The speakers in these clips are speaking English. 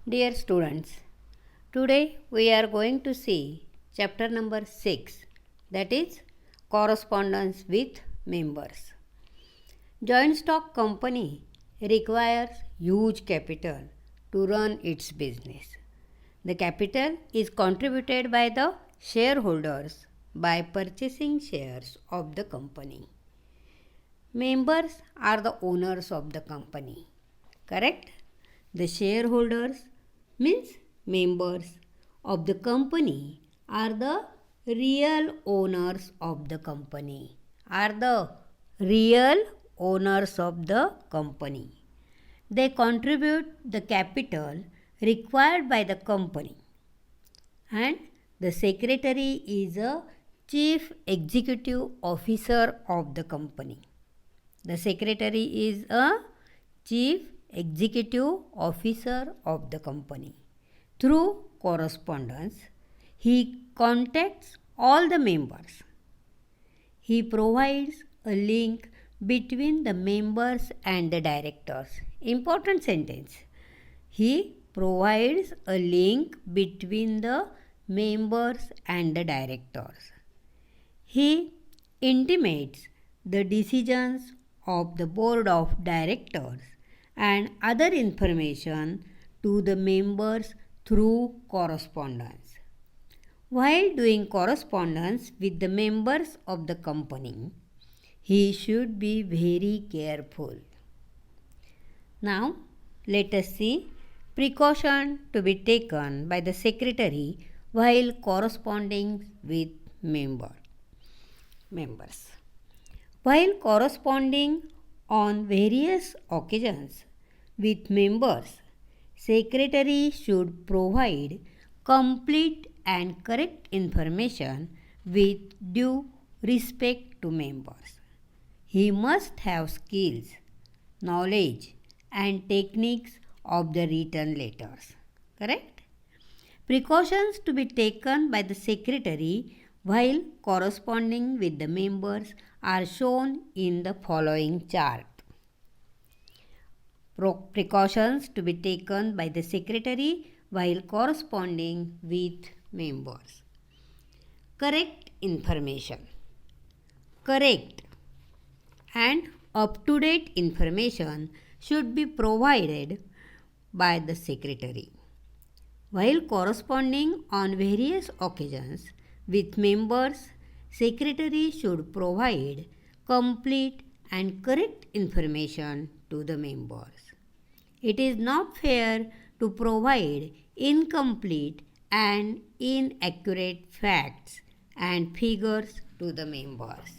Dear students, today we are going to see chapter number 6, that is correspondence with members. Joint stock company requires huge capital to run its business. The capital is contributed by the shareholders by purchasing shares of the company. Members are the owners of the company. Correct? The shareholders means members of the company are the real owners of the company. Are the real owners of the company. They contribute the capital required by the company. And the secretary is a chief executive officer of the company. The secretary is a chief executive officer of the company. Through correspondence, he contacts all the members. He provides a link between the members and the directors. Important sentence. He provides a link between the members and the directors. He intimates the decisions of the board of directors and other information to the members through correspondence. While doing correspondence with the members of the company, he should be very careful. Now, let us see precaution to be taken by the secretary while corresponding with members. While corresponding on various occasions with members, secretary should provide complete and correct information with due respect to members. He must have skills, knowledge and techniques of the written letters. Correct? Precautions to be taken by the secretary while corresponding with the members are shown in the following chart. Precautions to be taken by the secretary while corresponding with members. Correct information. Correct and up-to-date information should be provided by the secretary. While corresponding on various occasions with members, secretary should provide complete and correct information to the members. It is not fair to provide incomplete and inaccurate facts and figures to the members.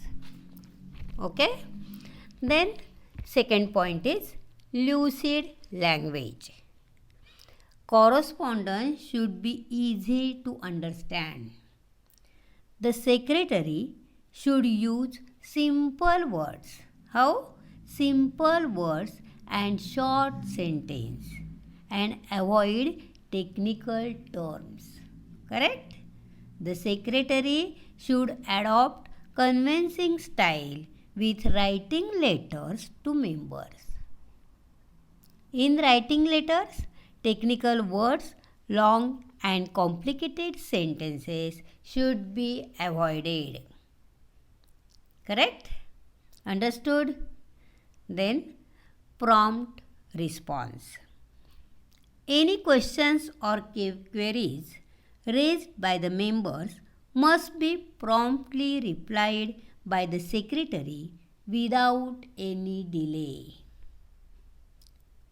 Okay? Then second point is lucid language. Correspondence should be easy to understand. The secretary should use simple words. How? Simple words and short sentence and avoid technical terms. Correct? The secretary should adopt convincing style with writing letters to members. In writing letters, technical words, long and complicated sentences should be avoided. Correct? Understood? Then, prompt response. Any questions or queries raised by the members must be promptly replied by the secretary without any delay.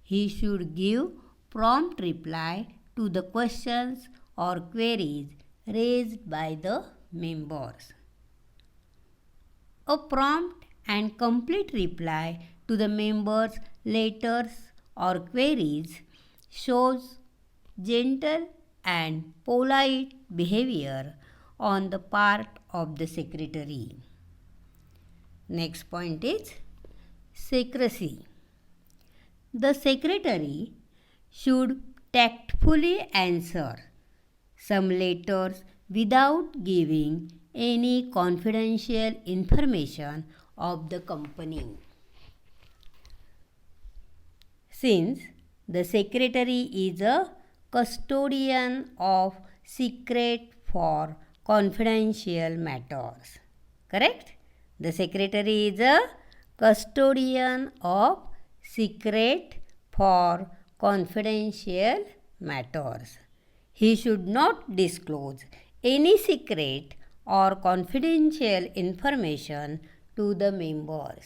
He should give prompt reply to the questions or queries raised by the members. A prompt and complete reply to the members' letters or queries shows gentle and polite behavior on the part of the secretary. Next point is secrecy. The secretary should tactfully answer some letters without giving any confidential information of the company. Since the secretary is a custodian of secret for confidential matters. Correct? The secretary is a custodian of secret for confidential matters. He should not disclose any secret or confidential information to the members.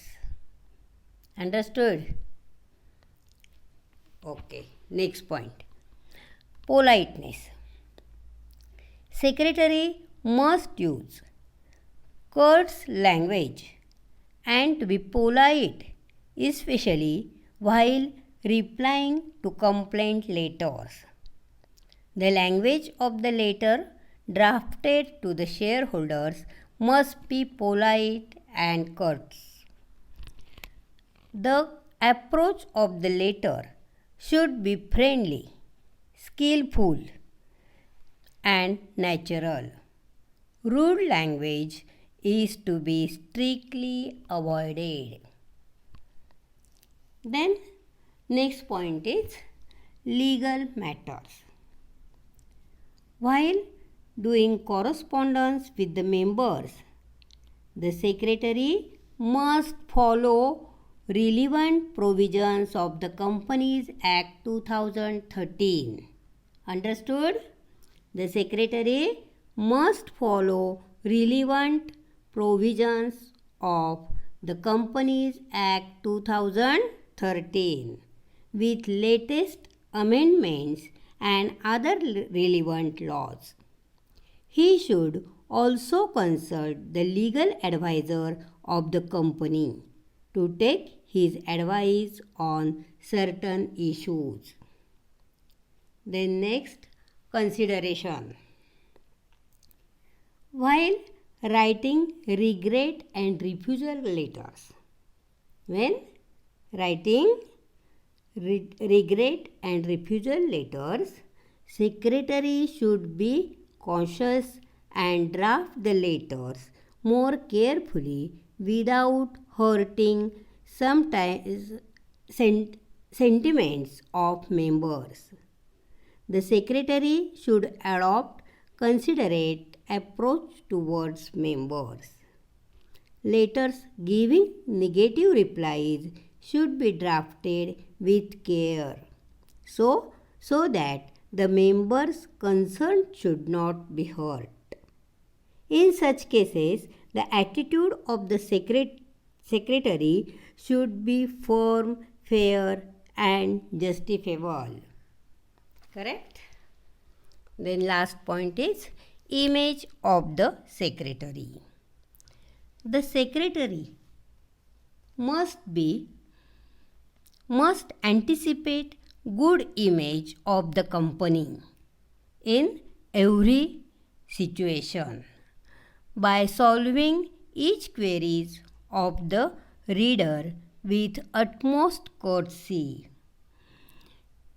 Understood? Okay, next point. Politeness. Secretary must use courteous language and to be polite, especially while replying to complaint letters. The language of the letter drafted to the shareholders must be polite and courteous. The approach of the letter should be friendly, skillful, and natural. Rude language is to be strictly avoided. Then, next point is legal matters. While doing correspondence with the members, the secretary must follow relevant provisions of the Companies Act 2013. Understood? The secretary must follow relevant provisions of the Companies Act 2013 with latest amendments and other relevant laws. He should also consult the legal advisor of the company to take his advice on certain issues. Then next, consideration. While writing regret and refusal letters, when writing regret and refusal letters, secretary should be cautious and draft the letters more carefully without hurting sometimes sentiments of members. The secretary should adopt considerate approach towards members. Letters giving negative replies should be drafted with care so that the members concerned should not be hurt. In such cases, the attitude of the secretary should be firm, fair, and justifiable. Correct? Then last point is image of the secretary. The secretary must anticipate good image of the company in every situation by solving each queries of the reader with utmost courtesy.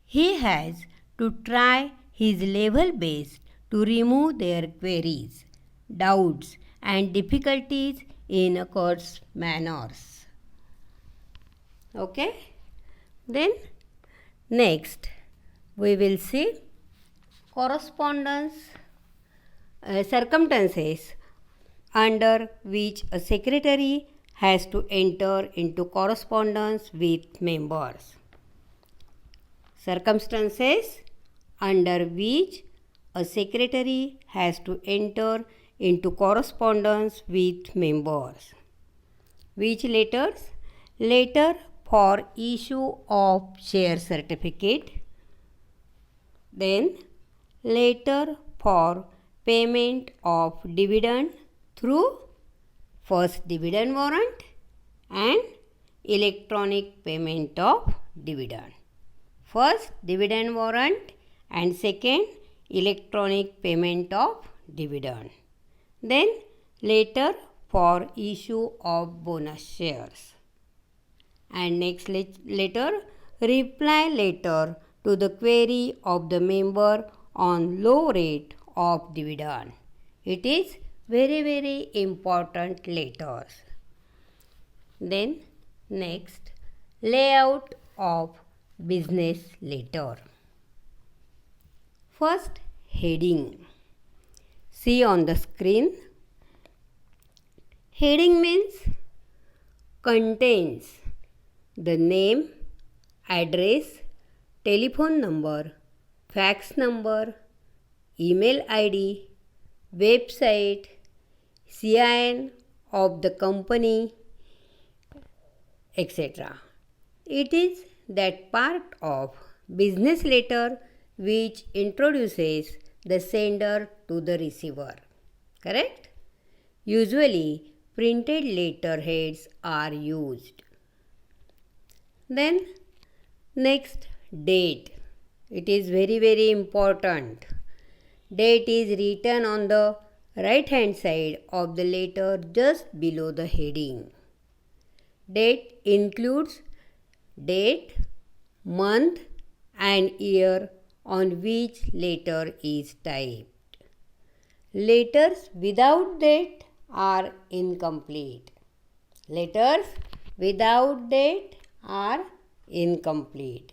He has to try his level best to remove their queries, doubts, and difficulties in a courteous manners. Okay? Then next we will see correspondence circumstances under which a secretary has to enter into correspondence with members. Circumstances under which a secretary has to enter into correspondence with members. Which letters? Letter for issue of share certificate. Then letter for payment of dividend through first dividend warrant and electronic payment of dividend. First dividend warrant and second electronic payment of dividend. Then letter for issue of bonus shares. And next letter, reply letter to the query of the member on low rate of dividend. It is very important letters. Then next, layout of business letter. First, heading. See on the screen. Heading means contains the name, address, telephone number, fax number, email ID, website, CIN of the company, etc. It is that part of business letter which introduces the sender to the receiver. Correct? Usually, printed letterheads are used. Then, next, date. It is very important. Date is written on the right hand side of the letter just below the heading. Date includes date, month and year on which letter is typed. Letters without date are incomplete. Letters without date are incomplete.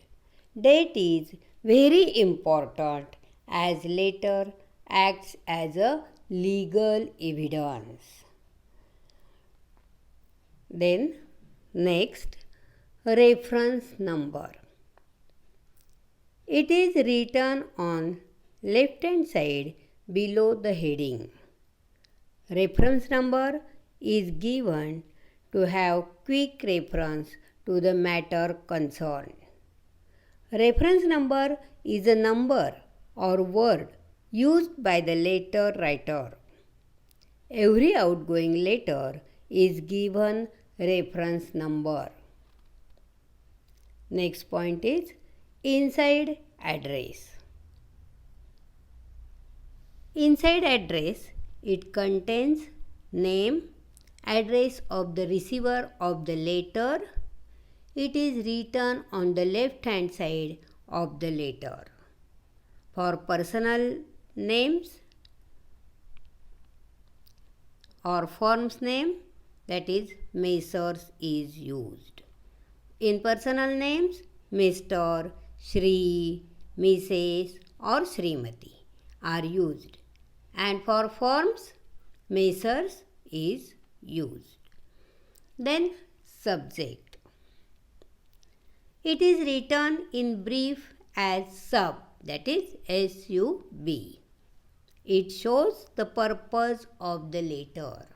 Date is very important as letter acts as a legal evidence. Then next, reference number. It is written on left hand side below the heading. Reference number is given to have quick reference to the matter concerned. Reference number is a number or word used by the letter writer. Every outgoing letter is given reference number. Next point is inside address. Inside address, it contains name, address of the receiver of the letter. It is written on the left hand side of the letter. For personal names or firm's name, that is Messrs is used. In personal names, Mr., Shri, Mrs. or Srimati are used. And for firms, Messrs is used. Then subject. It is written in brief as sub, that is SUB. It shows the purpose of the letter.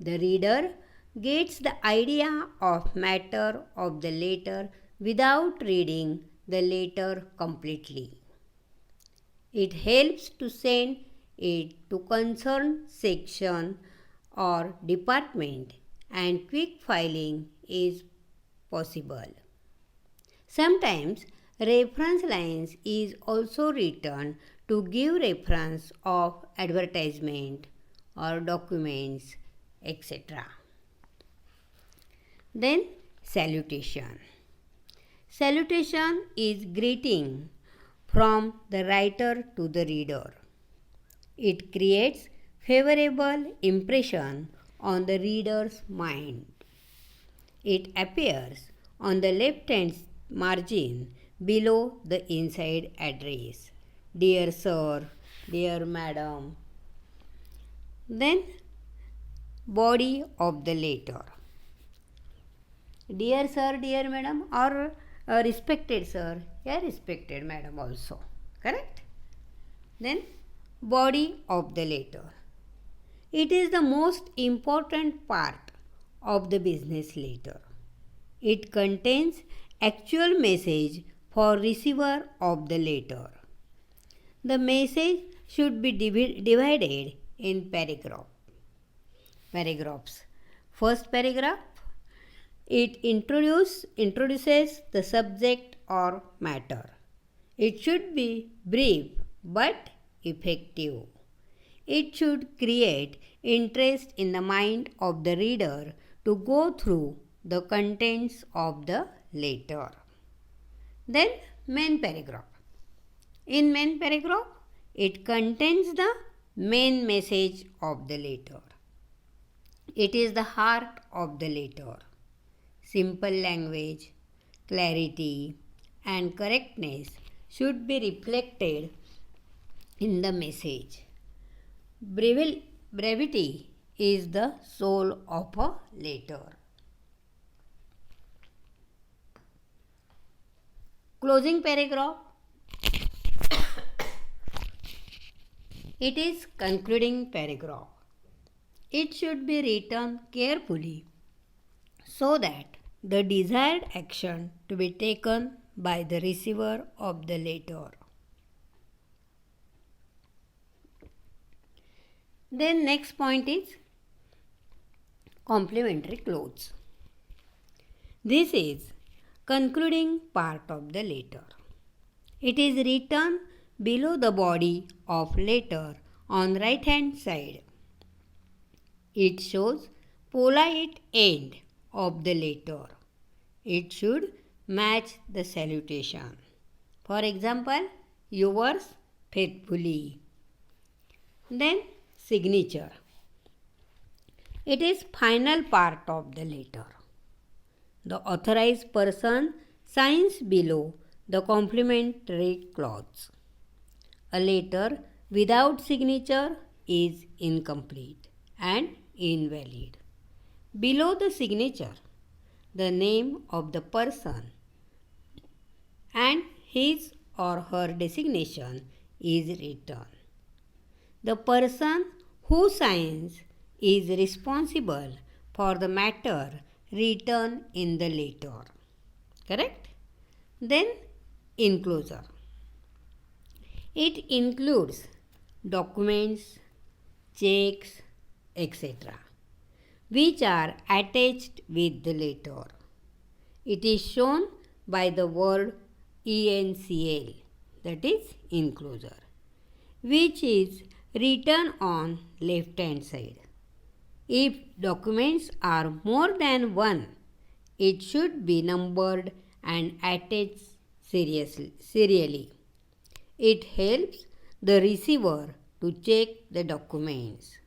The reader gets the idea of matter of the letter without reading the letter completely. It helps to send it to concerned section or department and quick filing is possible. Sometimes reference lines is also written to give reference of advertisement or documents, etc. Then salutation. Salutation is greeting from the writer to the reader. It creates favorable impression on the reader's mind. It appears on the left hand margin below the inside address. Dear sir, dear madam. Then body of the letter. Dear sir, dear madam, or respected sir, yeah, respected madam also. Correct? Then body of the letter. It is the most important part of the business letter. It contains actual message for receiver of the letter. The message should be divided in paragraphs. First paragraph, it introduces the subject or matter. It should be brief but effective. It should create interest in the mind of the reader to go through the contents of the letter. Then main paragraph. In main paragraph, it contains the main message of the letter. It is the heart of the letter. Simple language, clarity and correctness should be reflected in the message. Brevity is the soul of a letter. Closing paragraph. It is concluding paragraph. It should be written carefully so that the desired action to be taken by the receiver of the letter. Then next point is complementary clause. This is concluding part of the letter. It is written below the body of letter on right hand side. It shows polite end of the letter. It should match the salutation. For example, yours faithfully. Then signature. It is final part of the letter. The authorized person signs below the complementary clause. A letter without signature is incomplete and invalid. Below the signature, the name of the person and his or her designation is written. The person who signs is responsible for the matter written in the letter. Correct? Then enclosure. It includes documents, checks, etc., which are attached with the letter. It is shown by the word ENCL, that is enclosure, which is written on left hand side. If documents are more than one, it should be numbered and attached serially. It helps the receiver to check the documents.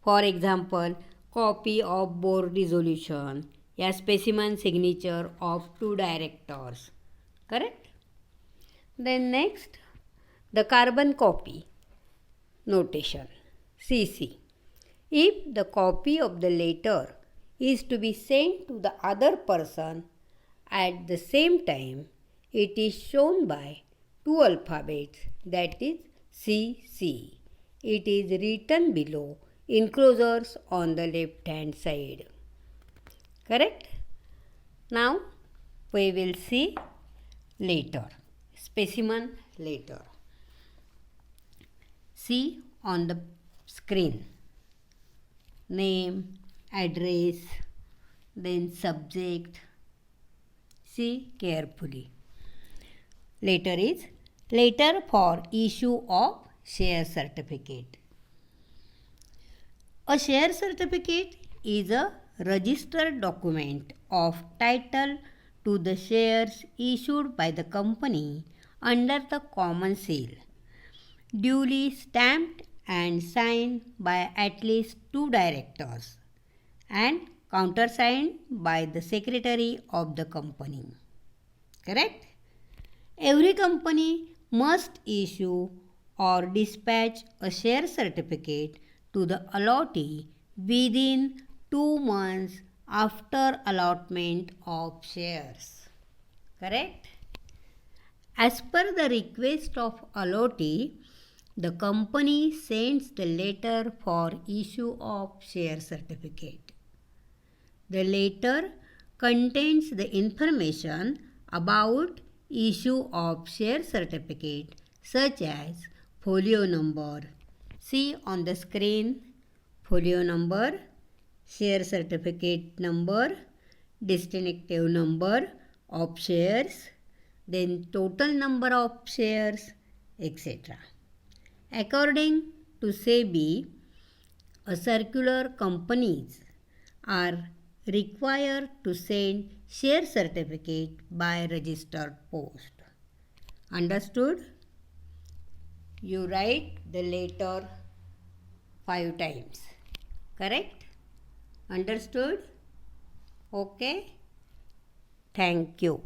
For example, copy of board resolution, a specimen signature of 2 directors. Correct? Then next, the carbon copy notation, CC. If the copy of the letter is to be sent to the other person at the same time, it is shown by 2 alphabets, that is CC. It is written below enclosures on the left hand side. Correct? Now we will see letter, specimen letter. See on the screen. Name, address, then subject. See carefully. Letter is letter for issue of share certificate. A share certificate is a registered document of title to the shares issued by the company under the common seal, duly stamped and signed by at least 2 directors and countersigned by the secretary of the company. Correct? Every company must issue or dispatch a share certificate to the allottee within 2 months after allotment of shares. Correct? As per the request of allottee, the company sends the letter for issue of share certificate. The letter contains the information about issue of share certificate such as folio number. See on the screen, folio number, share certificate number, distinctive number of shares, then total number of shares, etc. According to SEBI, a circular companies are required to send share certificate by registered post. Understood? You write the letter 5 times. Correct? Understood? Okay? Thank you.